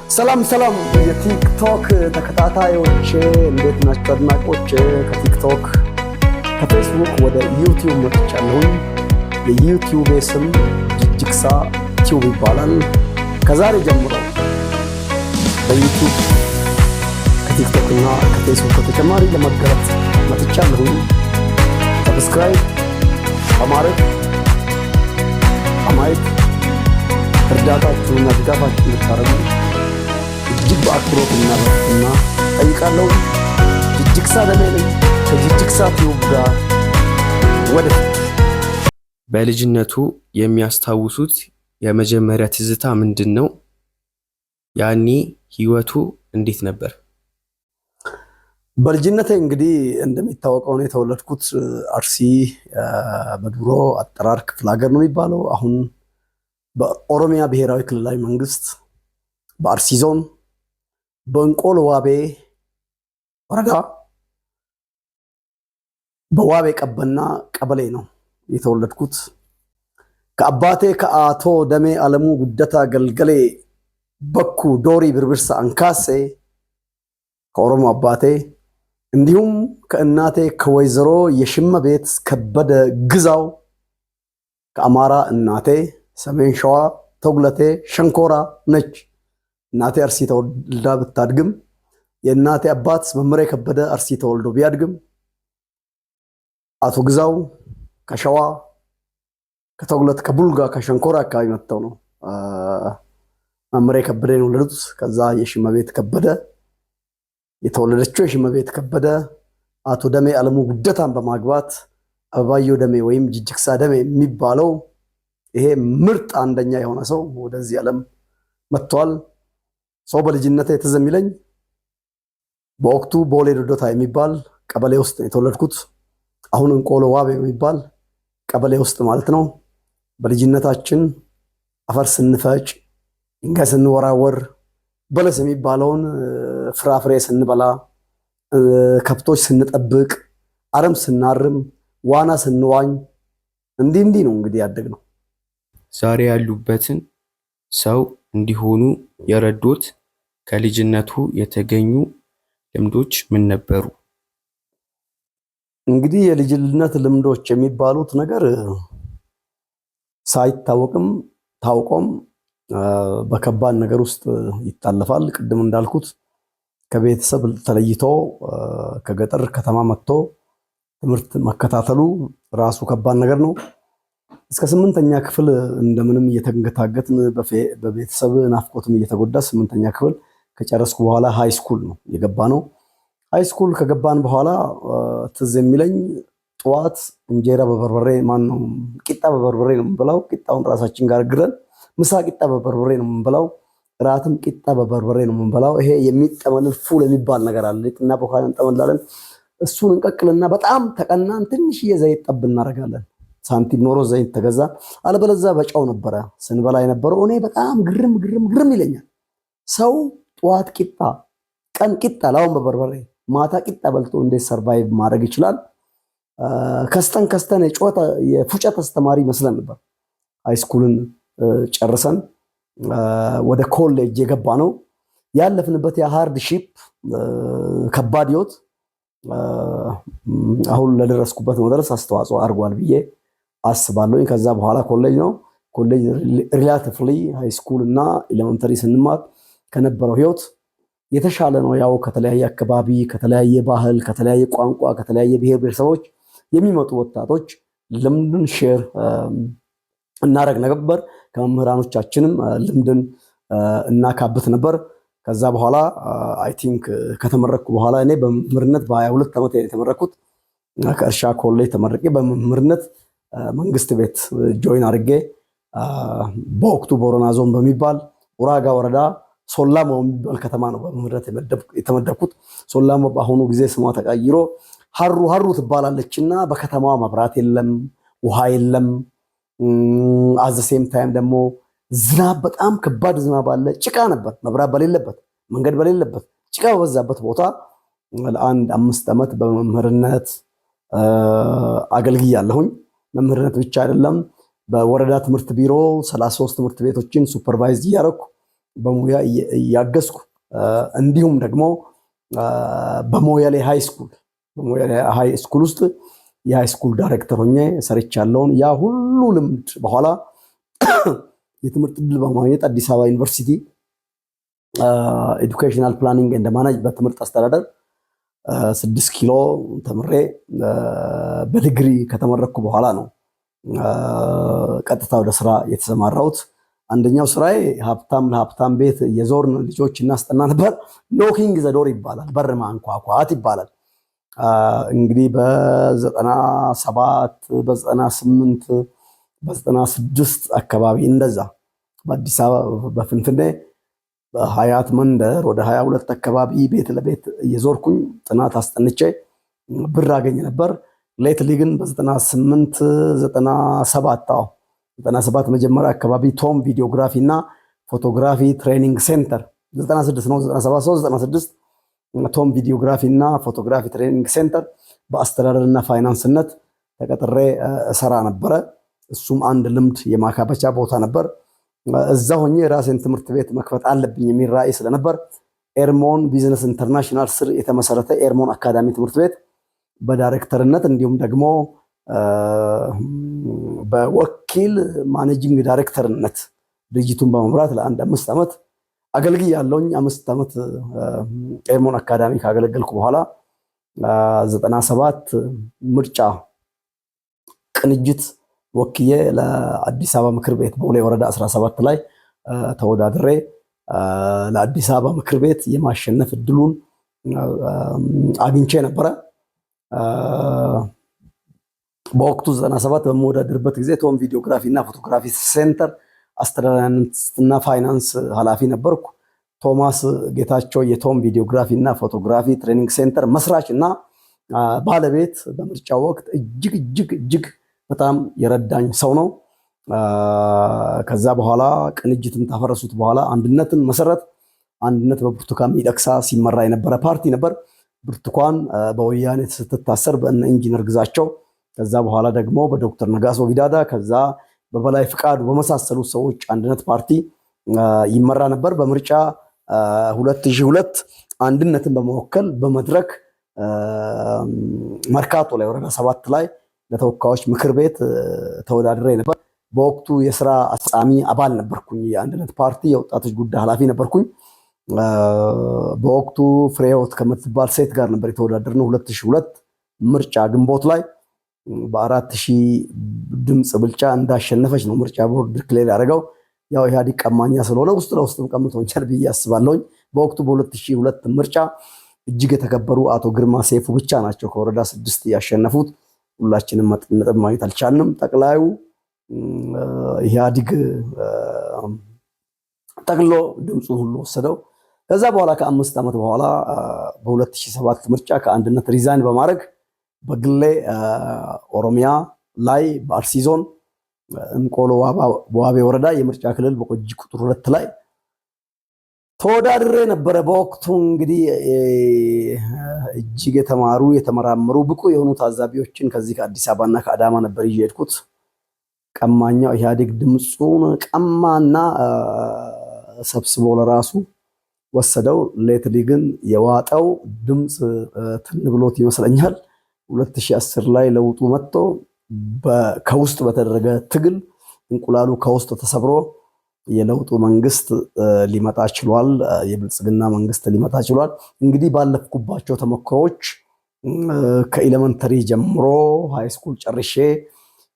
ሰላም ሰላም የቲክቶክ ተከታታዮች እንዴት ናችሁ? አድናቆች ከቲክቶክ ከፌስቡክ ወደ ዩቲዩብ መጥቻለሁኝ። የዩቲዩብ ስም ጅጅክሳ ቲዩብ ይባላል። ከዛሬ ጀምሮ በዩቲዩብ ከቲክቶክ እና ከፌስቡክ በተጨማሪ ለመገለጥ መጥቻለሁኝ። ሰብስክራይብ በማድረግ በማየት እርዳታችሁና ድጋፋችሁን ልታደርጉ እጅግ በአክብሮት እና በትህትና ጠይቃለሁ። ጅጅክሳ ደሜ ነኝ ከጅጅክሳ ቲዩብ ጋር ወደፊት። በልጅነቱ የሚያስታውሱት የመጀመሪያ ትዝታ ምንድን ነው? ያኔ ህይወቱ እንዴት ነበር? በልጅነቴ እንግዲህ እንደሚታወቀው ነው የተወለድኩት አርሲ፣ በድሮ አጠራር ክፍለ ሀገር ነው የሚባለው። አሁን በኦሮሚያ ብሔራዊ ክልላዊ መንግስት በአርሲ ዞን በእንቆሎ ዋቤ ወረዳ በዋቤ ቀበና ቀበሌ ነው የተወለድኩት። ከአባቴ ከአቶ ደሜ አለሙ ጉደታ ገልገሌ በኩ ዶሪ ብርብርሳ አንካሴ ከኦሮሞ አባቴ፣ እንዲሁም ከእናቴ ከወይዘሮ የሽመቤት ከበደ ግዛው ከአማራ እናቴ ሰሜን ሸዋ ተጉለቴ ሸንኮራ ነች። እናቴ አርሲ ተወልዳ ብታድግም የእናቴ አባት መምሬ ከበደ አርሲ ተወልዶ ቢያድግም አቶ ግዛው ከሸዋ ከተጉለት ከቡልጋ ከሸንኮራ አካባቢ መጥተው ነው መምሬ ከበደ ነው የወለዱት። ከዛ የሽመቤት ከበደ የተወለደችው የሽመቤት ከበደ አቶ ደሜ አለሙ ጉደታን በማግባት አበባየሁ ደሜ ወይም ጅጅክሳ ደሜ የሚባለው ይሄ ምርጥ አንደኛ የሆነ ሰው ወደዚህ ዓለም መጥቷል። ሰው በልጅነቴ ትዝ የሚለኝ በወቅቱ ቦሌ ዶዶታ የሚባል ቀበሌ ውስጥ የተወለድኩት። አሁን እንቆሎ ዋቤ የሚባል ቀበሌ ውስጥ ማለት ነው። በልጅነታችን አፈር ስንፈጭ፣ ድንጋይ ስንወራወር፣ በለስ የሚባለውን ፍራፍሬ ስንበላ፣ ከብቶች ስንጠብቅ፣ አረም ስናርም፣ ዋና ስንዋኝ እንዲህ ነው እንግዲህ ያደግነው። ዛሬ ያሉበትን ሰው እንዲሆኑ የረዶት ከልጅነቱ የተገኙ ልምዶች ምን ነበሩ? እንግዲህ የልጅነት ልምዶች የሚባሉት ነገር ሳይታወቅም ታውቆም በከባድ ነገር ውስጥ ይታለፋል። ቅድም እንዳልኩት ከቤተሰብ ተለይቶ ከገጠር ከተማ መጥቶ ትምህርት መከታተሉ ራሱ ከባድ ነገር ነው። እስከ 8ኛ ክፍል እንደምንም እየተንገታገትን በቤተሰብ ናፍቆትም እየተጎዳ 8ኛ ክፍል ከጨረስኩ በኋላ ሃይ ስኩል ነው የገባ ነው። ሃይ ስኩል ከገባን በኋላ ትዝ የሚለኝ ጠዋት እንጀራ በበርበሬ ማነው ቂጣ በበርበሬ ነው የምንበላው። ቂጣውን ራሳችን ጋር ግረን ምሳ ቂጣ በበርበሬ ነው የምንበላው። እራትም ቂጣ በበርበሬ ነው የምንበላው። ይሄ የሚጠመልን ፉል የሚባል ነገር አለ እና በኋላ እንጠመላለን። እሱን እንቀቅልና በጣም ተቀናን ትንሽዬ ዘይት ጠብ እናደርጋለን። ሳንቲም ኖሮ ዘይት ተገዛ፣ አለበለዚያ በጫው ነበረ ስንበላ የነበረው። እኔ በጣም ግርም ይለኛል። ሰው ጠዋት ቂጣ፣ ቀን ቂጣ ላውን በበርበሬ ማታ ቂጣ በልቶ እንዴት ሰርቫይቭ ማድረግ ይችላል? ከስተን የፉጨት አስተማሪ መስለን ነበር። ሃይስኩልን ጨርሰን ወደ ኮሌጅ የገባ ነው። ያለፍንበት የሃርድሺፕ ከባድ ህይወት አሁን ለደረስኩበት መድረስ አስተዋጽኦ አድርጓል ብዬ አስባለሁ። ከዛ በኋላ ኮሌጅ ነው። ኮሌጅ ሪላቲቭሊ ሃይ ስኩል እና ኤሌመንተሪ ስንማር ከነበረው ህይወት የተሻለ ነው። ያው ከተለያየ አካባቢ፣ ከተለያየ ባህል፣ ከተለያየ ቋንቋ፣ ከተለያየ ብሔር ብሔረሰቦች የሚመጡ ወጣቶች ልምድን ሼር እናደርግ ነበር። ከመምህራኖቻችንም ልምድን እናካብት ነበር። ከዛ በኋላ አይ ቲንክ ከተመረቅኩ በኋላ እኔ በመምህርነት በ22 ዓመት የተመረቅኩት ከእርሻ ኮሌጅ ተመርቄ በመምህርነት መንግስት ቤት ጆይን አድርጌ በወቅቱ ቦረና ዞን በሚባል ኡራጋ ወረዳ ሶላሞ የሚባል ከተማ ነው በመምህርነት የተመደብኩት። ሶላሞ በአሁኑ ጊዜ ስሟ ተቀይሮ ሀሩ ትባላለችና በከተማዋ መብራት የለም፣ ውሃ የለም። አዘሴም ታይም ደግሞ ዝናብ በጣም ከባድ ዝናብ አለ። ጭቃ ነበር፣ መብራት በሌለበት መንገድ በሌለበት ጭቃ በበዛበት ቦታ ለአንድ 5 ዓመት በመምህርነት አገልግያለሁኝ። መምህርነት ብቻ አይደለም፣ በወረዳ ትምህርት ቢሮ 33 ትምህርት ቤቶችን ሱፐርቫይዝ እያደረኩ በሙያ እያገዝኩ እንዲሁም ደግሞ በሞያሌ ሃይ ስኩል ውስጥ የሃይ ስኩል ዳይሬክተር ሆኜ ሰርቻለሁን። ያ ሁሉ ልምድ በኋላ የትምህርት ዕድል በማግኘት አዲስ አበባ ዩኒቨርሲቲ ኤዱኬሽናል ፕላኒንግ ኤንድ ማናጅ በትምህርት አስተዳደር 6 ኪሎ ተምሬ በዲግሪ ከተመረኩ በኋላ ነው ቀጥታ ወደ ስራ የተሰማራሁት። አንደኛው ስራዬ ሀብታም ለሀብታም ቤት የዞርን ልጆች እናስጠና ነበር። ኖኪንግ ዘዶር ይባላል፣ በር ማንኳኳት ይባላል። እንግዲህ በ97 በ98 በ96 አካባቢ እንደዛ በአዲስ አበባ በፍንፍኔ በሀያት መንደር ወደ 22 አካባቢ ቤት ለቤት እየዞርኩኝ ጥናት አስጠንቼ ብር አገኝ ነበር። ሌትሊ ግን በ98 97 መጀመሪያ አካባቢ ቶም ቪዲዮግራፊ እና ፎቶግራፊ ትሬኒንግ ሴንተር 96 ነው 97 96 ቶም ቪዲዮግራፊ እና ፎቶግራፊ ትሬኒንግ ሴንተር በአስተዳደርና ፋይናንስነት ተቀጥሬ እሰራ ነበረ። እሱም አንድ ልምድ የማካበቻ ቦታ ነበር። እዛ ሆኜ የራሴን ትምህርት ቤት መክፈት አለብኝ የሚል ራዕይ ስለነበር ኤርሞን ቢዝነስ ኢንተርናሽናል ስር የተመሰረተ ኤርሞን አካዳሚ ትምህርት ቤት በዳይሬክተርነት እንዲሁም ደግሞ በወኪል ማኔጂንግ ዳይሬክተርነት ድርጅቱን በመምራት ለአንድ 5 ዓመት አገልግዬ ያለውኝ 5 ዓመት ኤርሞን አካዳሚ ካገለገልኩ በኋላ 97 ምርጫ ቅንጅት ወክዬ ለአዲስ አበባ ምክር ቤት ቦሌ ወረዳ 17 ላይ ተወዳድሬ ለአዲስ አበባ ምክር ቤት የማሸነፍ እድሉን አግኝቼ ነበረ። በወቅቱ 97 በመወዳደርበት ጊዜ ቶም ቪዲዮግራፊ እና ፎቶግራፊ ሴንተር አስተዳዳሪና ፋይናንስ ኃላፊ ነበርኩ። ቶማስ ጌታቸው የቶም ቪዲዮግራፊ እና ፎቶግራፊ ትሬኒንግ ሴንተር መስራች እና ባለቤት በምርጫው ወቅት እጅግ በጣም የረዳኝ ሰው ነው። ከዛ በኋላ ቅንጅትን ታፈረሱት በኋላ አንድነትን መሰረት። አንድነት በብርቱካን ሚደቅሳ ሲመራ የነበረ ፓርቲ ነበር። ብርቱካን በወያኔ ስትታሰር በእነ ኢንጂነር ግዛቸው፣ ከዛ በኋላ ደግሞ በዶክተር ነጋሶ ጊዳዳ፣ ከዛ በበላይ ፍቃዱ በመሳሰሉት ሰዎች አንድነት ፓርቲ ይመራ ነበር። በምርጫ 2002 አንድነትን በመወከል በመድረክ መርካቶ ላይ ወረዳ 7 ላይ ለተወካዮች ምክር ቤት ተወዳድሬ ነበር። በወቅቱ የስራ አስፈጻሚ አባል ነበርኩኝ። የአንድነት ፓርቲ የወጣቶች ጉዳይ ኃላፊ ነበርኩኝ። በወቅቱ ፍሬህይወት ከምትባል ሴት ጋር ነበር የተወዳደርነው። 2002 ምርጫ ግንቦት ላይ በ4000 ድምፅ ብልጫ እንዳሸነፈች ነው ምርጫ ቦርድ ዲክሌር ያደረገው። ያው ኢህአዴግ ቀማኛ ስለሆነ ውስጥ ለውስጥም ቀምቶኛል ብዬ አስባለሁኝ። በወቅቱ በ2002 ምርጫ እጅግ የተከበሩ አቶ ግርማ ሰይፉ ብቻ ናቸው ከወረዳ 6 ያሸነፉት። ሁላችንም ነጥብ ማግኘት አልቻልንም። ጠቅላዩ ኢህአዴግ ጠቅሎ ድምፁን ሁሉ ወሰደው። ከዛ በኋላ ከ5 ዓመት በኋላ በ2007 ምርጫ ከአንድነት ሪዛይን በማድረግ በግሌ ኦሮሚያ ላይ በአርሲ ዞን እንቆሎ ዋቤ ወረዳ የምርጫ ክልል በቆጂ ቁጥር 2 ላይ ተወዳድሬ ነበረ። በወቅቱ እንግዲህ እጅግ የተማሩ የተመራመሩ ብቁ የሆኑ ታዛቢዎችን ከዚህ ከአዲስ አበባና ከአዳማ ነበር ይዤ ሄድኩት። ቀማኛው ኢህአዴግ ድምፁን ቀማና ሰብስቦ ለራሱ ወሰደው። ሌትሊ ግን የዋጠው ድምፅ ትን ብሎት ይመስለኛል 2010 ላይ ለውጡ መጥቶ ከውስጥ በተደረገ ትግል እንቁላሉ ከውስጥ ተሰብሮ የለውጡ መንግስት ሊመጣ ችሏል። የብልጽግና መንግስት ሊመጣ ችሏል። እንግዲህ ባለፍኩባቸው ተሞክሮች ከኤሌመንተሪ ጀምሮ ሃይ ስኩል ጨርሼ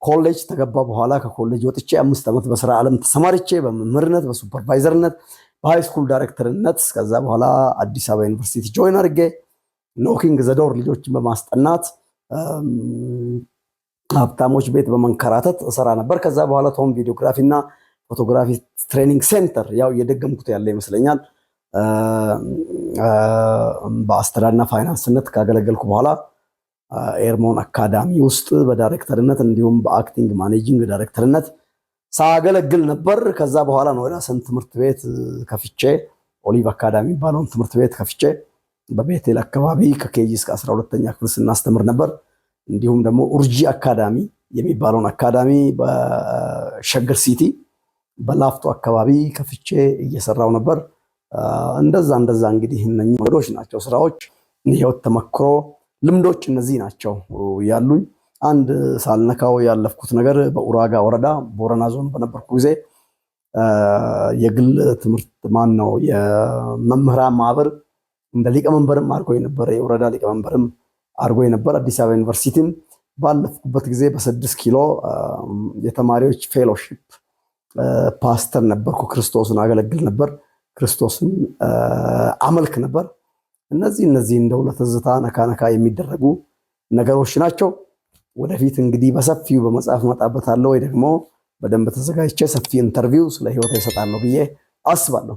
ኮሌጅ ተገባ በኋላ ከኮሌጅ ወጥቼ 5 ዓመት በስራ ዓለም ተሰማርቼ በመምህርነት በሱፐርቫይዘርነት በሃይ ስኩል ዳይሬክተርነት ከዛ በኋላ አዲስ አበባ ዩኒቨርሲቲ ጆይን አድርጌ ኖኪንግ ዘዶር ልጆችን በማስጠናት ሀብታሞች ቤት በመንከራተት እሰራ ነበር። ከዛ በኋላ ቶም ቪዲዮግራፊ እና ፎቶግራፊ ትሬኒንግ ሴንተር ያው እየደገምኩት ያለ ይመስለኛል በአስተዳደርና ፋይናንስነት ካገለገልኩ በኋላ ኤርሞን አካዳሚ ውስጥ በዳይሬክተርነት እንዲሁም በአክቲንግ ማኔጂንግ ዳይሬክተርነት ሳገለግል ነበር። ከዛ በኋላ ነው የራሴን ትምህርት ቤት ከፍቼ ኦሊቭ አካዳሚ ባለውን ትምህርት ቤት ከፍቼ በቤቴል አካባቢ ከኬጂ እስከ 12ኛ ክፍል ስናስተምር ነበር። እንዲሁም ደግሞ ኡርጂ አካዳሚ የሚባለውን አካዳሚ በሸገር ሲቲ በላፍቶ አካባቢ ከፍቼ እየሰራው ነበር። እንደዛ እንግዲህ እነኚህ መንገዶች ናቸው ስራዎች፣ የህይወት ተመክሮ ልምዶች እነዚህ ናቸው ያሉኝ። አንድ ሳልነካው ያለፍኩት ነገር በኡራጋ ወረዳ ቦረና ዞን በነበርኩ ጊዜ የግል ትምህርት የመምህራን ማህበር እንደ ሊቀመንበርም አድርጎ የነበረ የወረዳ ሊቀመንበርም አድርጎ የነበረ አዲስ አበባ ዩኒቨርሲቲም ባለፍኩበት ጊዜ በ6 ኪሎ የተማሪዎች ፌሎሺፕ ፓስተር ነበርኩ። ክርስቶስን አገለግል ነበር። ክርስቶስን አመልክ ነበር። እነዚህ እንደው ለትዝታ ነካ የሚደረጉ ነገሮች ናቸው። ወደፊት እንግዲህ በሰፊው በመጽሐፍ መጣበታለሁ ወይ ደግሞ በደንብ ተዘጋጅቼ ሰፊ ኢንተርቪው ስለ ህይወት ይሰጣለሁ ብዬ አስባለሁ።